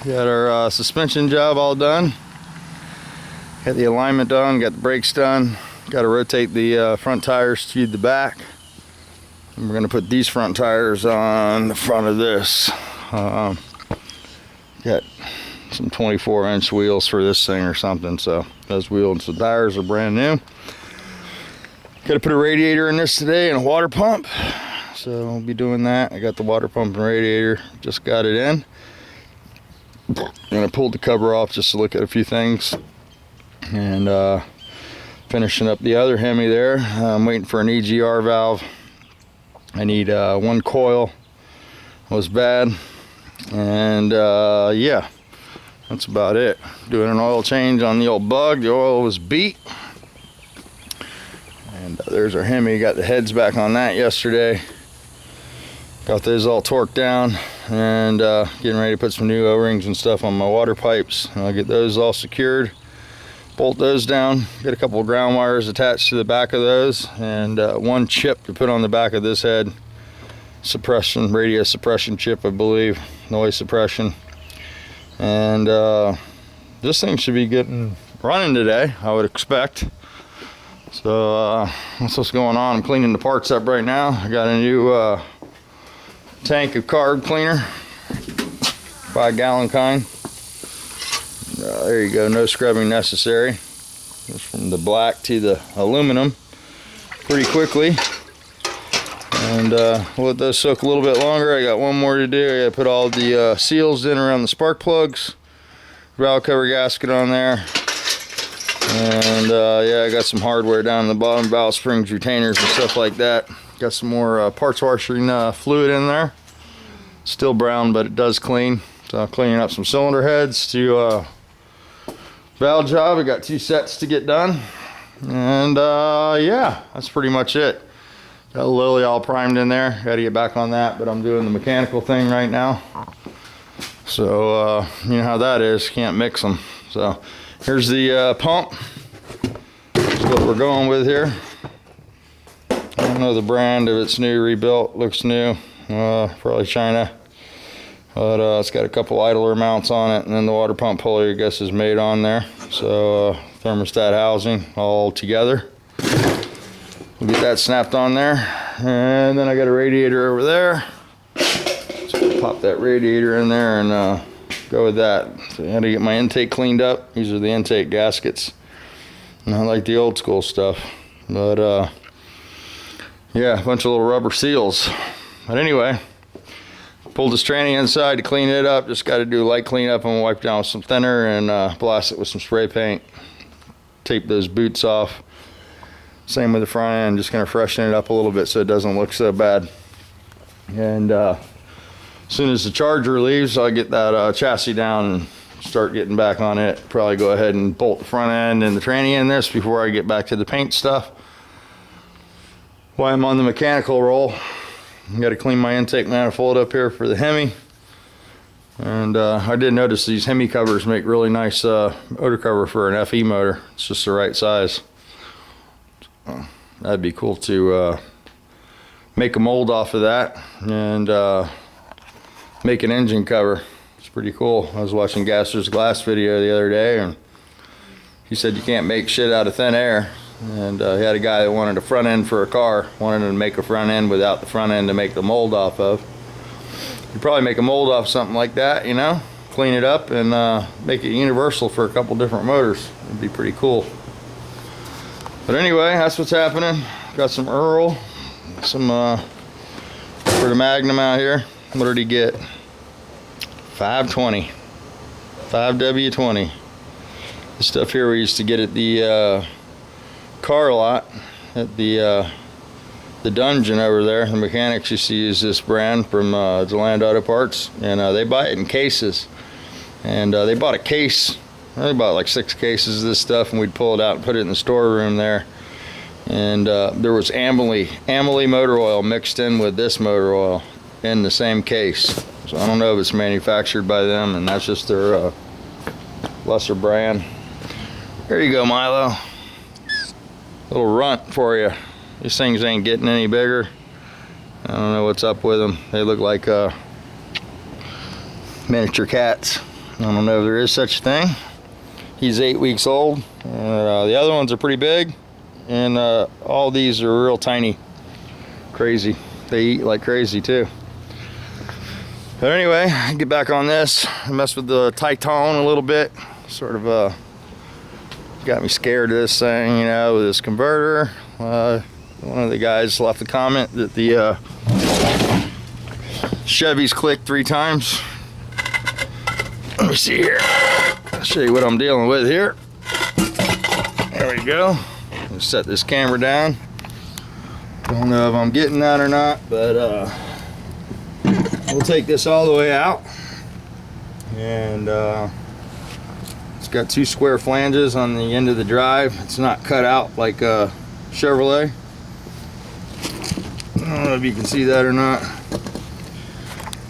Got our suspension job all done. Got the alignment done, got the brakes done. Got to rotate the front tires to the back. And we're going to put these front tires on the front of this. Got some 24-inch wheels for this thing or something, so those wheels and tires are brand new. Got to put a radiator in this today and a water pump, so I'll be doing that. I got the water pump and radiator, just got it in. And I pulled the cover off just to look at a few things, and finishing up the other Hemi there. I'm waiting for an EGR valve. I need one coil, was bad, and yeah, that's about it. Doing an oil change on the old Bug. The oil was beat. And there's our Hemi. Got the heads back on that yesterday. Got those all torqued down, and getting ready to put some new O-rings and stuff on my water pipes. I'll get those all secured, bolt those down, get a couple of ground wires attached to the back of those, and one chip to put on the back of this head. Suppression, radio suppression chip, I believe, noise suppression. And this thing should be getting running today, I would expect. So that's what's going on. I'm cleaning the parts up right now. I got a new tank of carb cleaner, 5-gallon kind. There you go, no scrubbing necessary. Just from the black to the aluminum pretty quickly. And we'll let those soak a little bit longer. I got one more to do. I got to put all the seals in around the spark plugs, valve cover gasket on there. And yeah, I got some hardware down in the bottom, valve springs, retainers, and stuff like that. Got some more parts washing fluid in there. Still brown, but it does clean. So I'm cleaning up some cylinder heads to valve job. I got 2 sets to get done. And yeah, that's pretty much it. Got Lily all primed in there. Got to get back on that, but I'm doing the mechanical thing right now. So you know how that is. Can't mix them. So here's the pump. That's what we're going with here. I don't know the brand, if it's new, rebuilt, looks new. Probably China. But it's got a couple idler mounts on it, and then the water pump pulley, I guess, is made on there. So thermostat housing all together. We'll get that snapped on there. And then I got a radiator over there. So pop that radiator in there and go with that. So I had to get my intake cleaned up. These are the intake gaskets. Not like the old school stuff. But yeah, a bunch of little rubber seals. But anyway, pulled the tranny inside to clean it up. Just got to do a light cleanup and wipe down with some thinner and blast it with some spray paint. Tape those boots off. Same with the front end. Just going to freshen it up a little bit so it doesn't look so bad. And as soon as the Charger leaves, I'll get that chassis down and start getting back on it. Probably go ahead and bolt the front end and the tranny in this before I get back to the paint stuff. While I'm on the mechanical roll, I got to clean my intake manifold up here for the Hemi. And I did notice these Hemi covers make really nice motor cover for an FE motor. It's just the right size. That'd be cool to make a mold off of that and make an engine cover. It's pretty cool. I was watching Gasser's Glass video the other day, and he said you can't make shit out of thin air. And he had a guy that wanted a front end for a car, wanted to make a front end without the front end to make the mold off of. You'd probably make a mold off something like that, you know, clean it up and make it universal for a couple different motors. It'd be pretty cool. But anyway, that's what's happening. Got some Earl, some for the Magnum out here. What did he get? 520, 5W20. This stuff here we used to get at the car lot at the Dungeon over there. The mechanics used to use this brand from DeLand Auto Parts, and they buy it in cases. And they bought a case. They bought like 6 cases of this stuff, and we'd pull it out and put it in the storeroom there. And there was Amalie motor oil mixed in with this motor oil in the same case. So I don't know if it's manufactured by them, and that's just their lesser brand. There you go, Milo. Little runt for you. These things ain't getting any bigger. I don't know what's up with them. They look like miniature cats. I don't know if there is such a thing. He's 8 weeks old, and the other ones are pretty big, and all these are real tiny. Crazy. They eat like crazy too. But anyway, get back on this. I messed with the Titan a little bit. Sort of got me scared of this thing, you know, with this converter. One of the guys left a comment that the Chevys click 3 times. Let me see here. I'll show you what I'm dealing with here. There we go. I'll set this camera down. Don't know if I'm getting that or not, but we'll take this all the way out. And it's got 2 square flanges on the end of the drive. It's not cut out like a Chevrolet. I don't know if you can see that or not.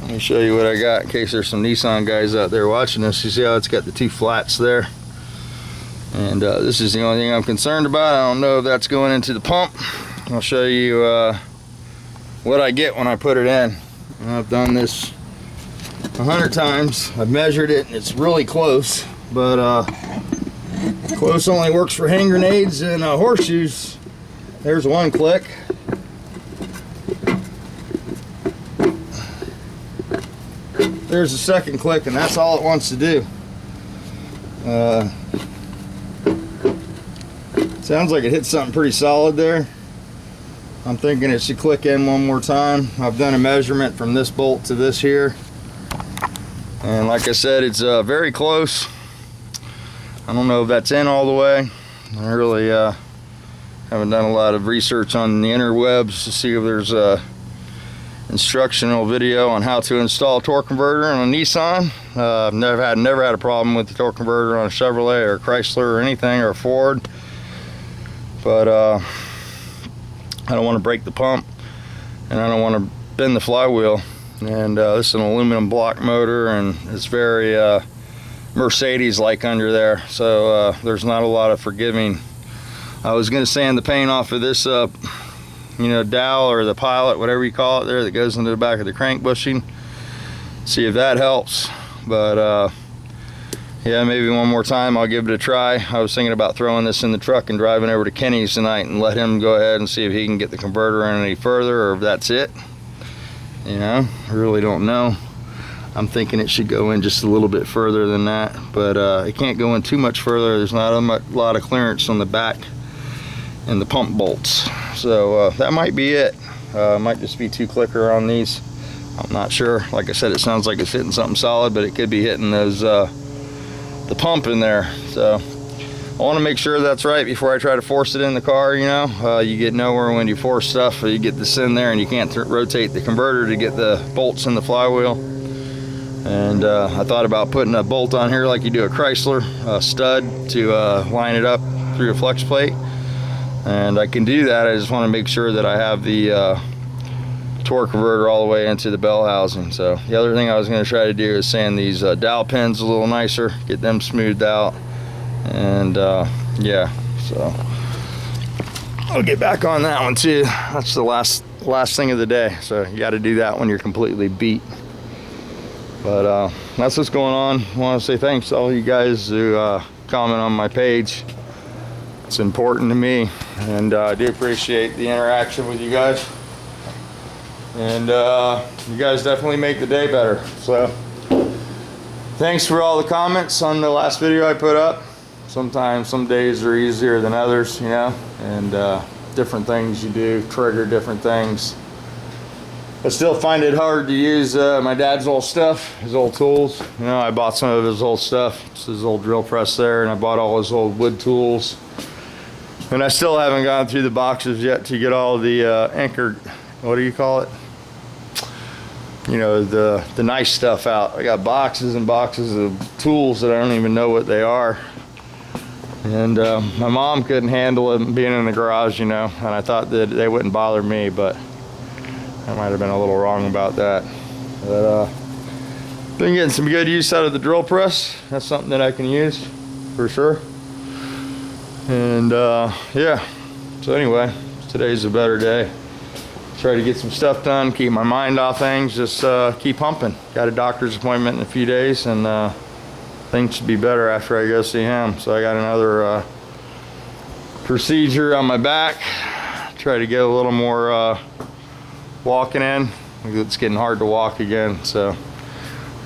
Let me show you what I got in case there's some Nissan guys out there watching this. You see how it's got the 2 flats there? And this is the only thing I'm concerned about. I don't know if that's going into the pump. I'll show you what I get when I put it in. I've done this 100 times. I've measured it and it's really close, but close only works for hand grenades and horseshoes. There's 1 click. There's the 2nd click, and that's all it wants to do. Sounds like it hit something pretty solid there. I'm thinking it should click in 1 more time. I've done a measurement from this bolt to this here, and like I said, it's very close. I don't know if that's in all the way. I really haven't done a lot of research on the interwebs to see if there's a instructional video on how to install a torque converter on a Nissan. I've never had a problem with the torque converter on a Chevrolet or a Chrysler or anything, or a Ford. But I don't want to break the pump, and I don't want to bend the flywheel. And this is an aluminum block motor, and it's very Mercedes-like under there. So there's not a lot of forgiving. I was going to sand the paint off of this you know, dowel or the pilot, whatever you call it there, that goes into the back of the crank bushing. See if that helps. But yeah, maybe 1 more time I'll give it a try. I was thinking about throwing this in the truck and driving over to Kenny's tonight and let him go ahead and see if he can get the converter in any further, or if that's it. You know, I really don't know. I'm thinking it should go in just a little bit further than that, but it can't go in too much further. There's not a lot of clearance on the back and the pump bolts. So that might be it. Might just be 2 clicker on these. I'm not sure. Like I said, it sounds like it's hitting something solid, but it could be hitting those the pump in there. So I want to make sure that's right before I try to force it in the car. You know, you get nowhere when you force stuff. You get this in there and you can't rotate the converter to get the bolts in the flywheel. And I thought about putting a bolt on here like you do a Chrysler, stud to line it up through a flex plate. And I can do that. I just want to make sure that I have the torque converter all the way into the bell housing. So the other thing I was going to try to do is sand these dowel pins a little nicer, get them smoothed out. And yeah, so I'll get back on that one too. That's the last thing of the day. So you got to do that when you're completely beat. But that's what's going on. I want to say thanks to all you guys who comment on my page. It's important to me, and I do appreciate the interaction with you guys. And you guys definitely make the day better. So thanks for all the comments on the last video I put up. Sometimes some days are easier than others, you know, and different things you do trigger different things. I still find it hard to use my dad's old stuff, his old tools. You know, I bought some of his old stuff. It's his old drill press there, and I bought all his old wood tools. And I still haven't gone through the boxes yet to get all the anchored, what do you call it? You know, the nice stuff out. I got boxes and boxes of tools that I don't even know what they are. And my mom couldn't handle it being in the garage, you know, and I thought that they wouldn't bother me, but I might have been a little wrong about that. But been getting some good use out of the drill press. That's something that I can use for sure. And yeah, so anyway, today's a better day. Try to get some stuff done, keep my mind off things, just keep pumping. Got a doctor's appointment in a few days, and things should be better after I go see him. So I got another procedure on my back. Try to get a little more walking in. It's getting hard to walk again, so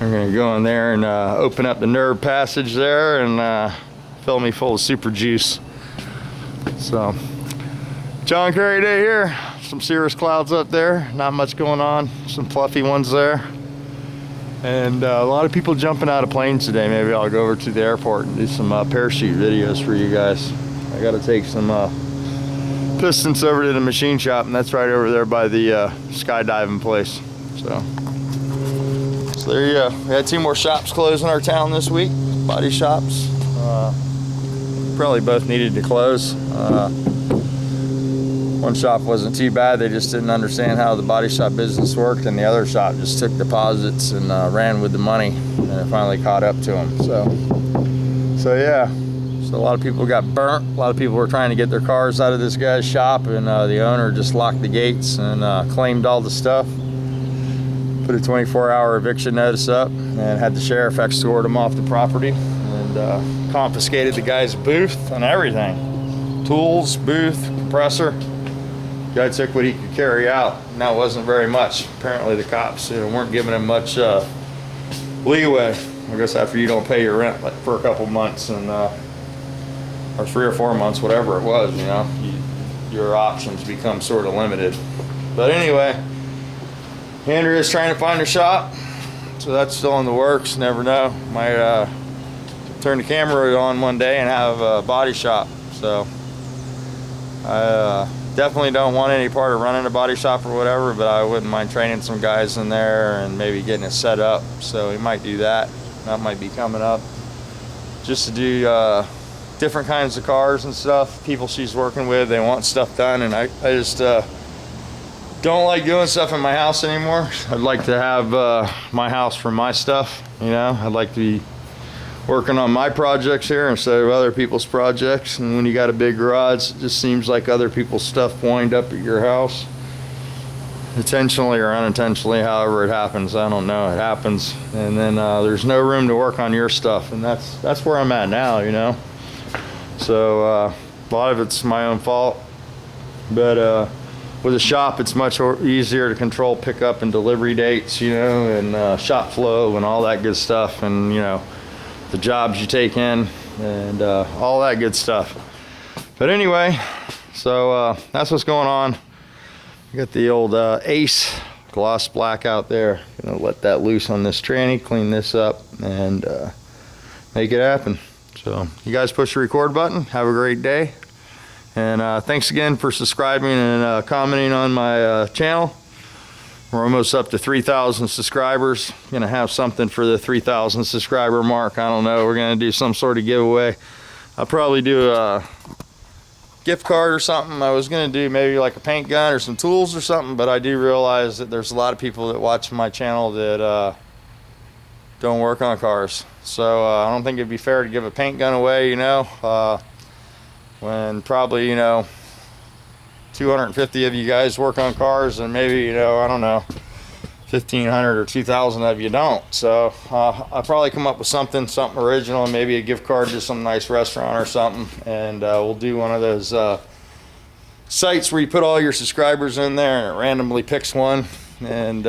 I'm gonna go in there and open up the nerve passage there and fill me full of super juice. So, John Kerry day here. Some cirrus clouds up there, not much going on. Some fluffy ones there. And a lot of people jumping out of planes today. Maybe I'll go over to the airport and do some parachute videos for you guys. I gotta take some pistons over to the machine shop, and that's right over there by the skydiving place. So there you go. We had 2 more shops close in our town this week, body shops. Probably both needed to close. One shop wasn't too bad, they just didn't understand how the body shop business worked, and the other shop just took deposits and ran with the money, and it finally caught up to them. So yeah. So a lot of people got burnt. A lot of people were trying to get their cars out of this guy's shop, and the owner just locked the gates and claimed all the stuff. Put a 24-hour eviction notice up and had the sheriff escort him off the property and confiscated the guy's booth and everything. Tools, booth, compressor. Guy took what he could carry out, and that wasn't very much. Apparently the cops weren't giving him much leeway. I guess after you don't pay your rent like for a couple months and or 3 or 4 months, whatever it was, your options become sort of limited. But anyway, Andrea's trying to find a shop, so that's still in the works. Never know, might turn the camera on one day and have a body shop. So I definitely don't want any part of running a body shop or whatever, but I wouldn't mind training some guys in there and maybe getting it set up. So we might do that. That might be coming up, just to do different kinds of cars and stuff. People she's working with, they want stuff done, and I just don't like doing stuff in my house anymore. I'd like to have my house for my stuff, I'd like to be working on my projects here instead of other people's projects. And when you got a big garage, it just seems like other people's stuff wind up at your house, intentionally or unintentionally, however it happens. I don't know, it happens. And then there's no room to work on your stuff, and that's where I'm at now, So a lot of it's my own fault, but with a shop, it's much easier to control pickup and delivery dates, and shop flow and all that good stuff, and the jobs you take in and all that good stuff. But anyway, so that's what's going on. I got the old Ace gloss black out there. Gonna let that loose on this tranny, clean this up, and make it happen. So you guys push the record button. Have a great day. And thanks again for subscribing and commenting on my channel. We're almost up to 3,000 subscribers. Gonna have something for the 3,000 subscriber mark. I don't know. We're gonna do some sort of giveaway. I'll probably do a gift card or something. I was gonna do maybe like a paint gun or some tools or something, but I do realize that there's a lot of people that watch my channel that don't work on cars. So I don't think it'd be fair to give a paint gun away, when probably 250 of you guys work on cars, and maybe I don't know, 1,500 or 2,000 of you don't. So I'll probably come up with something original, and maybe a gift card to some nice restaurant or something, and we'll do one of those sites where you put all your subscribers in there and it randomly picks one. And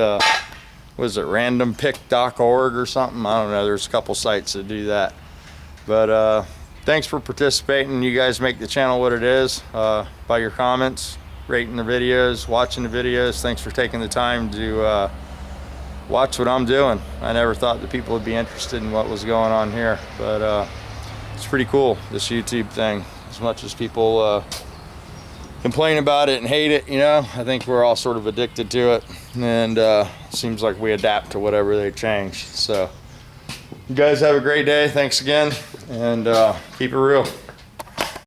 was it randompick.org or something? I don't know. There's a couple sites that do that. But thanks for participating. You guys make the channel what it is by your comments, rating the videos, watching the videos. Thanks for taking the time to watch what I'm doing. I never thought that people would be interested in what was going on here, but it's pretty cool, this YouTube thing. As much as people complain about it and hate it, I think we're all sort of addicted to it, and seems like we adapt to whatever they change. So you guys have a great day. Thanks again, and keep it real.